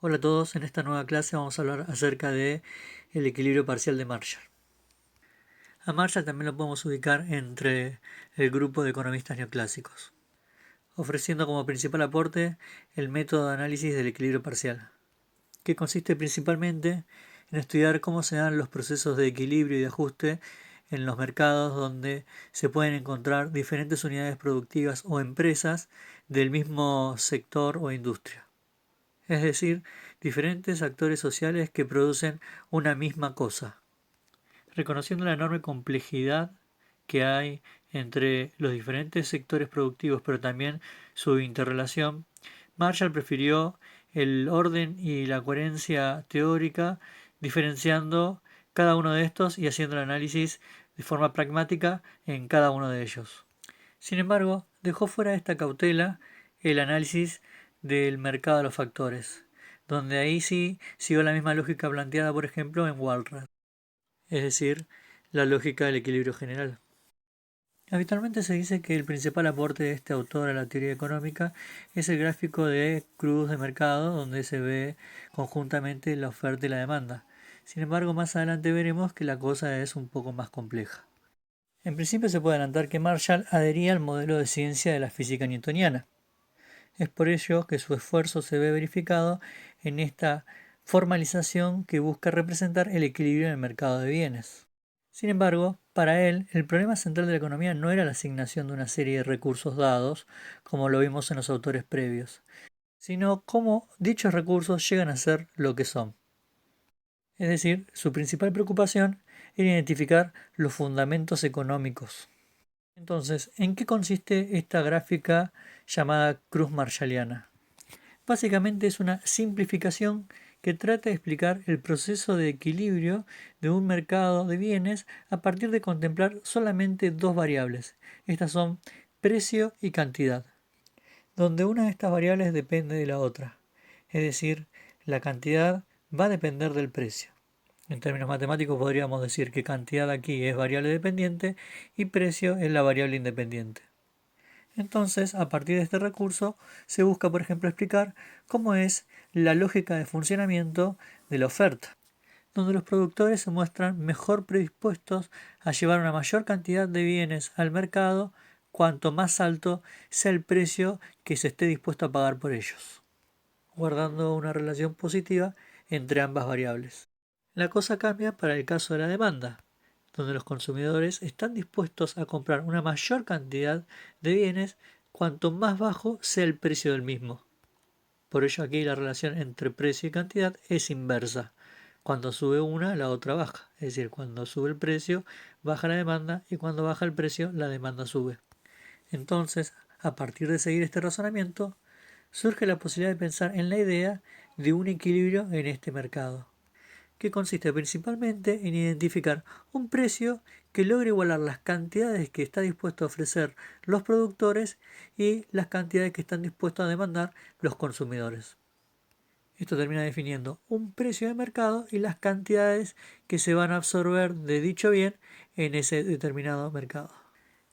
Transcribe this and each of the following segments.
Hola a todos, en esta nueva clase vamos a hablar acerca de el equilibrio parcial de Marshall. A Marshall también lo podemos ubicar entre el grupo de economistas neoclásicos, ofreciendo como principal aporte el método de análisis del equilibrio parcial, que consiste principalmente en estudiar cómo se dan los procesos de equilibrio y de ajuste en los mercados donde se pueden encontrar diferentes unidades productivas o empresas del mismo sector o industria. Es decir, diferentes actores sociales que producen una misma cosa. Reconociendo la enorme complejidad que hay entre los diferentes sectores productivos, pero también su interrelación, Marshall prefirió el orden y la coherencia teórica, diferenciando cada uno de estos y haciendo el análisis de forma pragmática en cada uno de ellos. Sin embargo, dejó fuera de esta cautela el análisis del mercado de los factores, donde ahí sí siguió la misma lógica planteada, por ejemplo, en Walras, es decir, la lógica del equilibrio general. Habitualmente se dice que el principal aporte de este autor a la teoría económica es el gráfico de cruz de mercado, donde se ve conjuntamente la oferta y la demanda. Sin embargo, más adelante veremos que la cosa es un poco más compleja. En principio se puede adelantar que Marshall adhería al modelo de ciencia de la física newtoniana. Es por ello que su esfuerzo se ve verificado en esta formalización que busca representar el equilibrio en el mercado de bienes. Sin embargo, para él, el problema central de la economía no era la asignación de una serie de recursos dados, como lo vimos en los autores previos, sino cómo dichos recursos llegan a ser lo que son. Es decir, su principal preocupación era identificar los fundamentos económicos. Entonces, ¿en qué consiste esta gráfica llamada cruz marshalliana? Básicamente es una simplificación que trata de explicar el proceso de equilibrio de un mercado de bienes a partir de contemplar solamente dos variables. Estas son precio y cantidad, donde una de estas variables depende de la otra. Es decir, la cantidad va a depender del precio. En términos matemáticos podríamos decir que cantidad aquí es variable dependiente y precio es la variable independiente. Entonces, a partir de este recurso, se busca, por ejemplo, explicar cómo es la lógica de funcionamiento de la oferta, donde los productores se muestran mejor predispuestos a llevar una mayor cantidad de bienes al mercado cuanto más alto sea el precio que se esté dispuesto a pagar por ellos, guardando una relación positiva entre ambas variables. La cosa cambia para el caso de la demanda, donde los consumidores están dispuestos a comprar una mayor cantidad de bienes cuanto más bajo sea el precio del mismo. Por ello aquí la relación entre precio y cantidad es inversa. Cuando sube una, la otra baja. Es decir, cuando sube el precio, baja la demanda y cuando baja el precio, la demanda sube. Entonces, a partir de seguir este razonamiento, surge la posibilidad de pensar en la idea de un equilibrio en este mercado, que consiste principalmente en identificar un precio que logre igualar las cantidades que está dispuesto a ofrecer los productores y las cantidades que están dispuestos a demandar los consumidores. Esto termina definiendo un precio de mercado y las cantidades que se van a absorber de dicho bien en ese determinado mercado.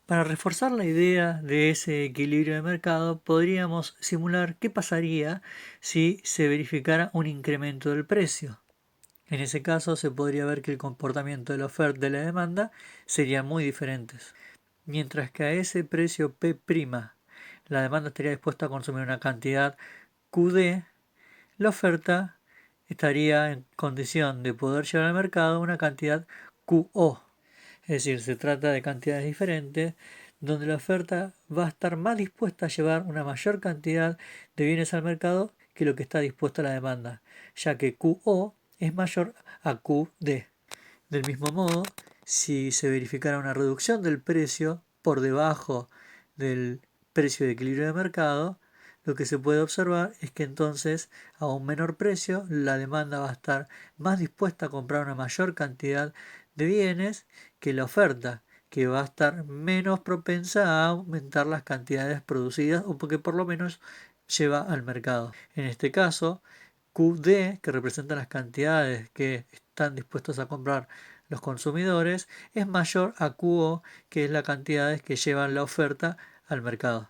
Para reforzar la idea de ese equilibrio de mercado, podríamos simular qué pasaría si se verificara un incremento del precio. En ese caso se podría ver que el comportamiento de la oferta y la demanda serían muy diferentes. Mientras que a ese precio P', la demanda estaría dispuesta a consumir una cantidad QD, la oferta estaría en condición de poder llevar al mercado una cantidad QO. Es decir, se trata de cantidades diferentes donde la oferta va a estar más dispuesta a llevar una mayor cantidad de bienes al mercado que lo que está dispuesta la demanda, ya que QO es mayor a QD. Del mismo modo, si se verificara una reducción del precio por debajo del precio de equilibrio de mercado, lo que se puede observar es que entonces a un menor precio la demanda va a estar más dispuesta a comprar una mayor cantidad de bienes que la oferta, que va a estar menos propensa a aumentar las cantidades producidas o porque por lo menos lleva al mercado. En este caso, QD, que representa las cantidades que están dispuestos a comprar los consumidores, es mayor a QO, que es la cantidad que llevan la oferta al mercado.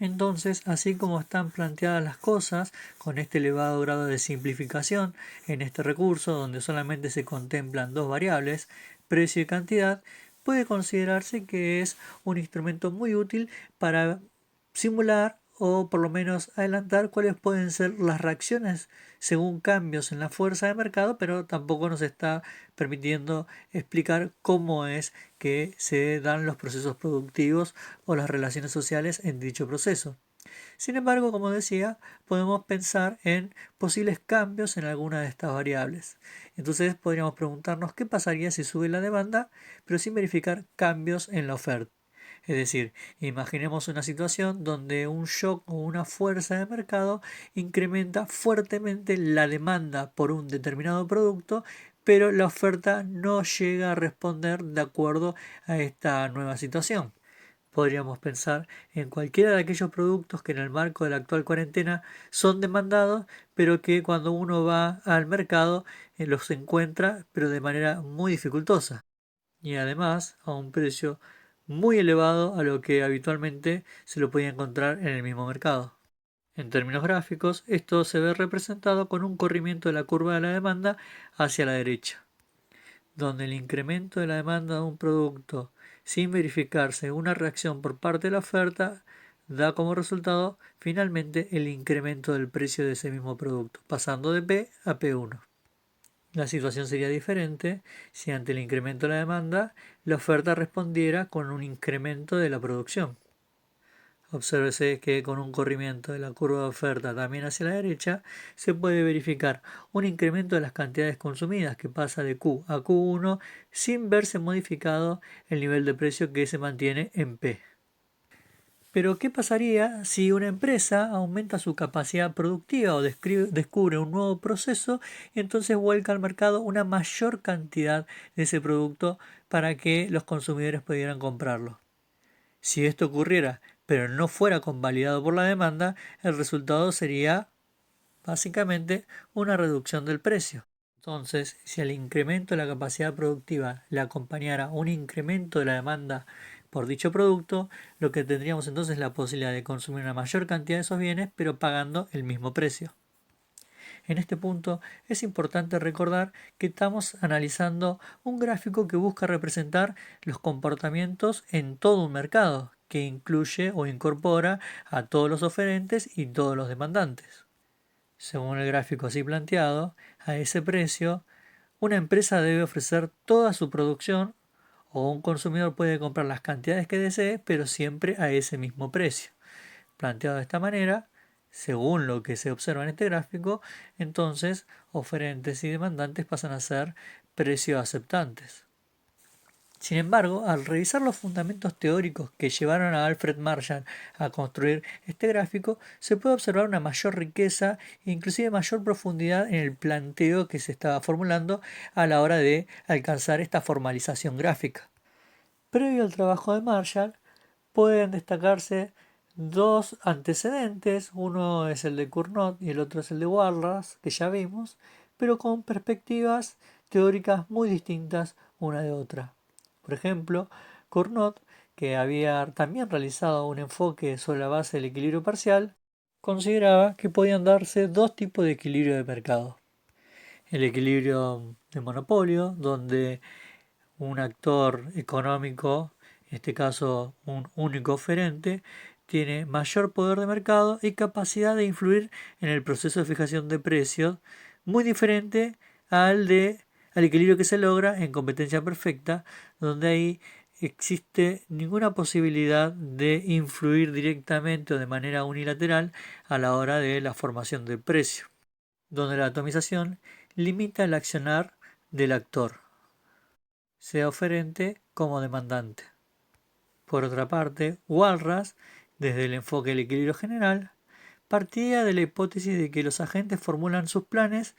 Entonces, así como están planteadas las cosas, con este elevado grado de simplificación en este recurso, donde solamente se contemplan dos variables, precio y cantidad, puede considerarse que es un instrumento muy útil para simular o por lo menos adelantar cuáles pueden ser las reacciones según cambios en la fuerza de mercado, pero tampoco nos está permitiendo explicar cómo es que se dan los procesos productivos o las relaciones sociales en dicho proceso. Sin embargo, como decía, podemos pensar en posibles cambios en alguna de estas variables. Entonces podríamos preguntarnos qué pasaría si sube la demanda, pero sin verificar cambios en la oferta. Es decir, imaginemos una situación donde un shock o una fuerza de mercado incrementa fuertemente la demanda por un determinado producto, pero la oferta no llega a responder de acuerdo a esta nueva situación. Podríamos pensar en cualquiera de aquellos productos que en el marco de la actual cuarentena son demandados, pero que cuando uno va al mercado los encuentra, pero de manera muy dificultosa. Y además a un precio muy elevado a lo que habitualmente se lo podía encontrar en el mismo mercado. En términos gráficos, esto se ve representado con un corrimiento de la curva de la demanda hacia la derecha, donde el incremento de la demanda de un producto sin verificarse una reacción por parte de la oferta da como resultado finalmente el incremento del precio de ese mismo producto, pasando de P a P1. La situación sería diferente si ante el incremento de la demanda la oferta respondiera con un incremento de la producción. Obsérvese que con un corrimiento de la curva de oferta también hacia la derecha se puede verificar un incremento de las cantidades consumidas que pasa de Q a Q1 sin verse modificado el nivel de precio que se mantiene en P. Pero ¿qué pasaría si una empresa aumenta su capacidad productiva o descubre un nuevo proceso y entonces vuelca al mercado una mayor cantidad de ese producto para que los consumidores pudieran comprarlo? Si esto ocurriera, pero no fuera convalidado por la demanda, el resultado sería básicamente una reducción del precio. Entonces, si al incremento de la capacidad productiva le acompañara un incremento de la demanda por dicho producto, lo que tendríamos entonces es la posibilidad de consumir una mayor cantidad de esos bienes, pero pagando el mismo precio. En este punto es importante recordar que estamos analizando un gráfico que busca representar los comportamientos en todo un mercado, que incluye o incorpora a todos los oferentes y todos los demandantes. Según el gráfico así planteado, a ese precio, una empresa debe ofrecer toda su producción o un consumidor puede comprar las cantidades que desee, pero siempre a ese mismo precio. Planteado de esta manera, según lo que se observa en este gráfico, entonces oferentes y demandantes pasan a ser precios aceptantes. Sin embargo, al revisar los fundamentos teóricos que llevaron a Alfred Marshall a construir este gráfico, se puede observar una mayor riqueza e inclusive mayor profundidad en el planteo que se estaba formulando a la hora de alcanzar esta formalización gráfica. Previo al trabajo de Marshall, pueden destacarse dos antecedentes, uno es el de Cournot y el otro es el de Walras, que ya vimos, pero con perspectivas teóricas muy distintas una de otra. Por ejemplo, Cournot, que había también realizado un enfoque sobre la base del equilibrio parcial, consideraba que podían darse dos tipos de equilibrio de mercado. El equilibrio de monopolio, donde un actor económico, en este caso un único oferente, tiene mayor poder de mercado y capacidad de influir en el proceso de fijación de precios, muy diferente al equilibrio que se logra en competencia perfecta, donde ahí existe ninguna posibilidad de influir directamente o de manera unilateral a la hora de la formación del precio, donde la atomización limita el accionar del actor, sea oferente como demandante. Por otra parte, Walras, desde el enfoque del equilibrio general, partía de la hipótesis de que los agentes formulan sus planes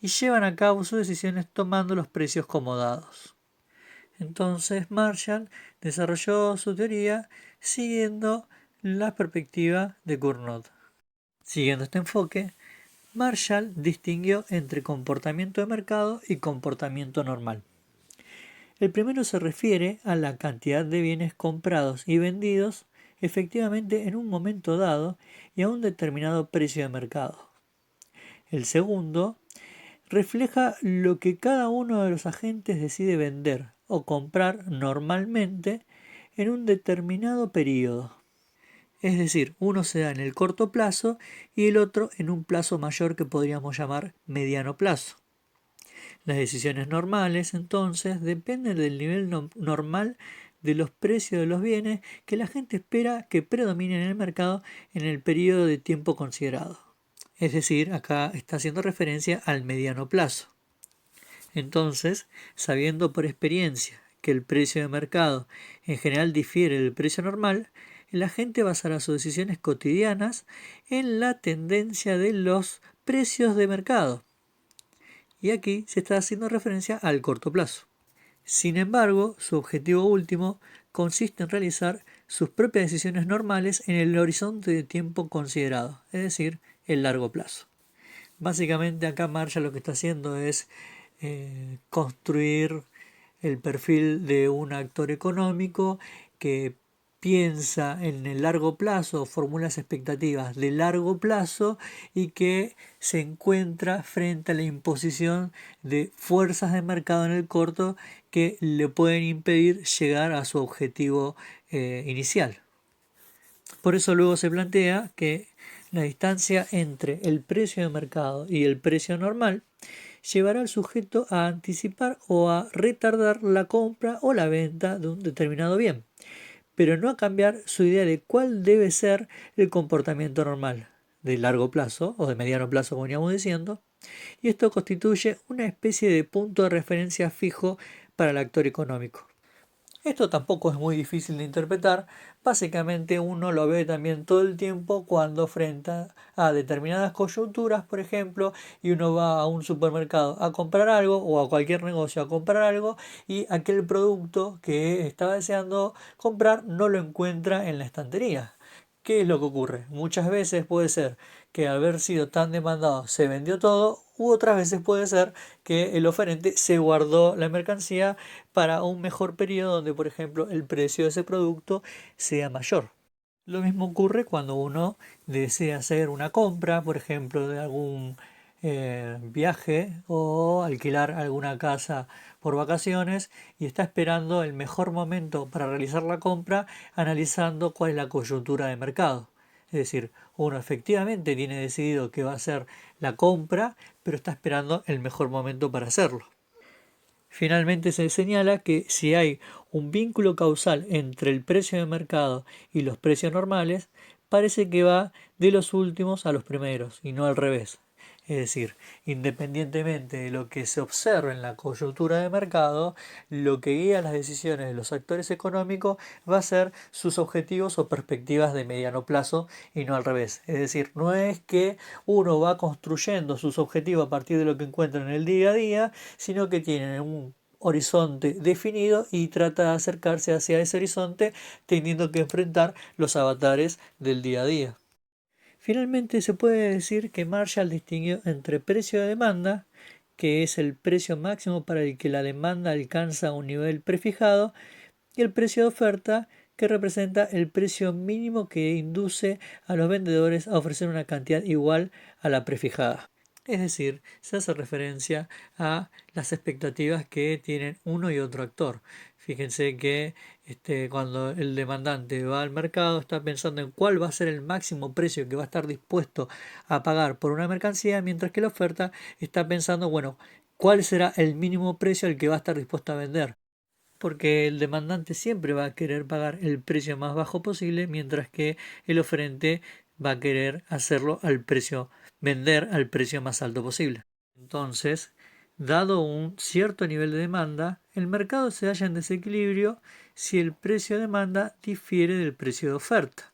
y llevan a cabo sus decisiones tomando los precios como dados. Entonces Marshall desarrolló su teoría siguiendo la perspectiva de Cournot. Siguiendo este enfoque, Marshall distinguió entre comportamiento de mercado y comportamiento normal. El primero se refiere a la cantidad de bienes comprados y vendidos efectivamente en un momento dado y a un determinado precio de mercado. El segundo refleja lo que cada uno de los agentes decide vender o comprar normalmente en un determinado periodo. Es decir, uno se da en el corto plazo y el otro en un plazo mayor que podríamos llamar mediano plazo. Las decisiones normales, entonces, dependen del nivel normal de los precios de los bienes que la gente espera que predominen en el mercado en el periodo de tiempo considerado. Es decir, acá está haciendo referencia al mediano plazo. Entonces, sabiendo por experiencia que el precio de mercado en general difiere del precio normal, la gente basará sus decisiones cotidianas en la tendencia de los precios de mercado. Y aquí se está haciendo referencia al corto plazo. Sin embargo, su objetivo último consiste en realizar sus propias decisiones normales en el horizonte de tiempo considerado, es decir, el largo plazo. Básicamente acá Marshall lo que está haciendo es construir el perfil de un actor económico que piensa en el largo plazo, formula las expectativas de largo plazo y que se encuentra frente a la imposición de fuerzas de mercado en el corto que le pueden impedir llegar a su objetivo inicial. Por eso luego se plantea que la distancia entre el precio de mercado y el precio normal llevará al sujeto a anticipar o a retardar la compra o la venta de un determinado bien, pero no a cambiar su idea de cuál debe ser el comportamiento normal, de largo plazo o de mediano plazo, como veníamos diciendo, y esto constituye una especie de punto de referencia fijo para el actor económico. Esto tampoco es muy difícil de interpretar, básicamente uno lo ve también todo el tiempo cuando enfrenta a determinadas coyunturas, por ejemplo, y uno va a un supermercado a comprar algo o a cualquier negocio a comprar algo y aquel producto que estaba deseando comprar no lo encuentra en la estantería. ¿Qué es lo que ocurre? Muchas veces puede ser que al haber sido tan demandado se vendió todo, u otras veces puede ser que el oferente se guardó la mercancía para un mejor periodo donde, por ejemplo, el precio de ese producto sea mayor. Lo mismo ocurre cuando uno desea hacer una compra, por ejemplo, de algún viaje o alquilar alguna casa por vacaciones y está esperando el mejor momento para realizar la compra, analizando cuál es la coyuntura de mercado. Es decir, uno efectivamente tiene decidido que va a hacer la compra, pero está esperando el mejor momento para hacerlo. Finalmente se señala que si hay un vínculo causal entre el precio de mercado y los precios normales, parece que va de los últimos a los primeros y no al revés. Es decir, independientemente de lo que se observe en la coyuntura de mercado, lo que guía las decisiones de los actores económicos va a ser sus objetivos o perspectivas de mediano plazo y no al revés. Es decir, no es que uno va construyendo sus objetivos a partir de lo que encuentra en el día a día, sino que tienen un horizonte definido y trata de acercarse hacia ese horizonte teniendo que enfrentar los avatares del día a día. Finalmente se puede decir que Marshall distinguió entre precio de demanda, que es el precio máximo para el que la demanda alcanza un nivel prefijado, y el precio de oferta, que representa el precio mínimo que induce a los vendedores a ofrecer una cantidad igual a la prefijada. Es decir, se hace referencia a las expectativas que tienen uno y otro actor. Fíjense que cuando el demandante va al mercado está pensando en cuál va a ser el máximo precio que va a estar dispuesto a pagar por una mercancía, mientras que la oferta está pensando, bueno, cuál será el mínimo precio al que va a estar dispuesto a vender. Porque el demandante siempre va a querer pagar el precio más bajo posible, mientras que el oferente va a querer hacerlo al precio, vender al precio más alto posible. Entonces, dado un cierto nivel de demanda, el mercado se halla en desequilibrio si el precio de demanda difiere del precio de oferta.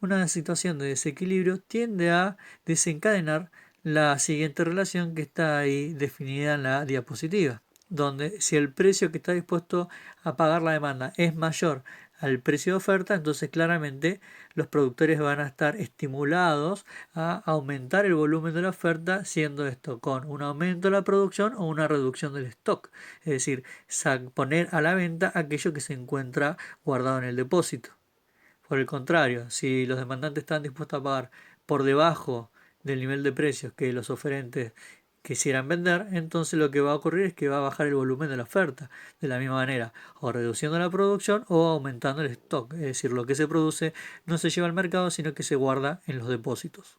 Una situación de desequilibrio tiende a desencadenar la siguiente relación que está ahí definida en la diapositiva, donde si el precio que está dispuesto a pagar la demanda es mayor al precio de oferta, entonces claramente los productores van a estar estimulados a aumentar el volumen de la oferta, siendo esto con un aumento de la producción o una reducción del stock, es decir, poner a la venta aquello que se encuentra guardado en el depósito. Por el contrario, si los demandantes están dispuestos a pagar por debajo del nivel de precios que los oferentes quisieran vender, entonces lo que va a ocurrir es que va a bajar el volumen de la oferta de la misma manera, o reduciendo la producción o aumentando el stock. Es decir, lo que se produce no se lleva al mercado, sino que se guarda en los depósitos.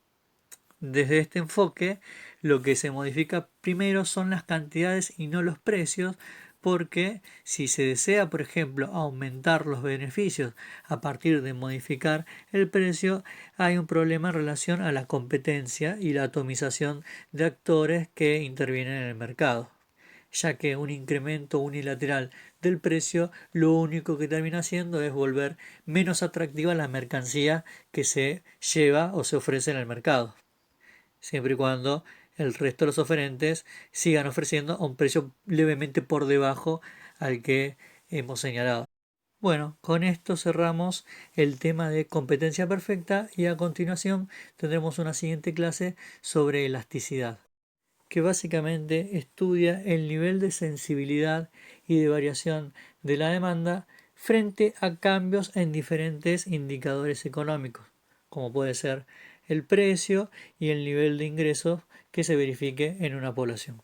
Desde este enfoque, lo que se modifica primero son las cantidades y no los precios, porque si se desea, por ejemplo, aumentar los beneficios a partir de modificar el precio, hay un problema en relación a la competencia y la atomización de actores que intervienen en el mercado, ya que un incremento unilateral del precio lo único que termina haciendo es volver menos atractiva la mercancía que se lleva o se ofrece en el mercado, siempre y cuando el resto de los oferentes sigan ofreciendo a un precio levemente por debajo al que hemos señalado. Bueno, con esto cerramos el tema de competencia perfecta y a continuación tendremos una siguiente clase sobre elasticidad, que básicamente estudia el nivel de sensibilidad y de variación de la demanda frente a cambios en diferentes indicadores económicos, como puede ser el precio y el nivel de ingresos que se verifique en una población.